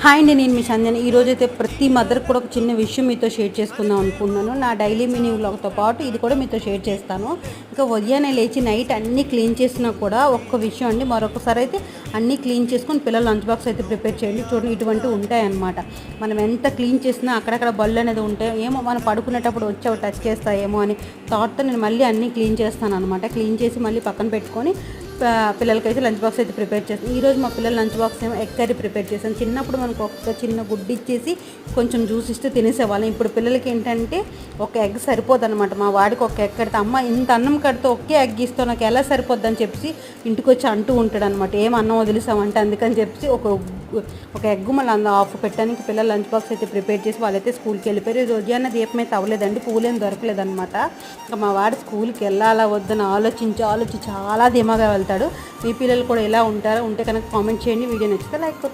Hi అండి, నేను మీ సంజన. ఈరోజైతే ప్రతి మదర్కి కూడా ఒక చిన్న విషయం మీతో షేర్ చేసుకుందాం అనుకుంటున్నాను. నా డైలీ మినీ వ్లాగ్తో పాటు ఇది కూడా మీతో షేర్ చేస్తాను. ఇంకా ఉదయాన్నే లేచి నైట్ అన్నీ క్లీన్ చేసినా కూడా ఒక్క విషయం అండి, మరొకసారి అయితే అన్నీ క్లీన్ చేసుకొని పిల్లల లంచ్ బాక్స్ అయితే ప్రిపేర్ చేయండి. చూడండి, ఇటువంటివి ఉంటాయన్నమాట. మనం ఎంత క్లీన్ చేసినా అక్కడక్కడ బళ్ళు అనేది ఉంటాయి. ఏమో మనం పడుకునేటప్పుడు వచ్చి అవి టచ్ చేస్తాయేమో అని థాట్తో నేను మళ్ళీ అన్నీ క్లీన్ చేస్తాను అనమాట. క్లీన్ చేసి మళ్ళీ పక్కన పెట్టుకొని పిల్లలకైతే లంచ్ బాక్స్ అయితే ప్రిపేర్ చేస్తాను. ఈరోజు మా పిల్లల లంచ్ బాక్స్ ఏమో ఎగ్ కర్రీ ప్రిపేర్ చేశాను. చిన్నప్పుడు మనకు ఒక చిన్న గుడ్డు ఇచ్చేసి కొంచెం జ్యూస్ ఇస్తే తినేసేవాళ్ళం. ఇప్పుడు పిల్లలకి ఏంటంటే ఒక ఎగ్ సరిపోదు అనమాట. మా వాడికి ఒక ఎగ్ కడితే, అమ్మ ఇంత అన్నం కడితే ఒకే ఎగ్ ఇస్తావు, నాకు ఎలా సరిపోద్ది అని చెప్పి ఇంటికి వచ్చి అంటూ ఉంటాడు అనమాట. ఏం అన్నం వదిలేసామంటే అందుకని చెప్పి ఒక ఎగ్ మళ్ళీ ఆఫ్ పెట్టడానికి పిల్లల లంచ్ బాక్స్ అయితే ప్రిపేర్ చేసి వాళ్ళైతే స్కూల్కి వెళ్ళిపోయారు. ఈ ఉదయాన్నే దీపం అయితే అవ్వలేదండి, పూలేం దొరకలేదనమాట. ఇంకా మా వాడు స్కూల్కి వెళ్ళాలా వద్దని ఆలోచించి చాలా ధీమాగా వెళ్తాడు. మీ పిల్లలు కూడా ఎలా ఉంటారో ఉంటే కనుక కామెంట్ చేయండి. వీడియో నచ్చితే లైక్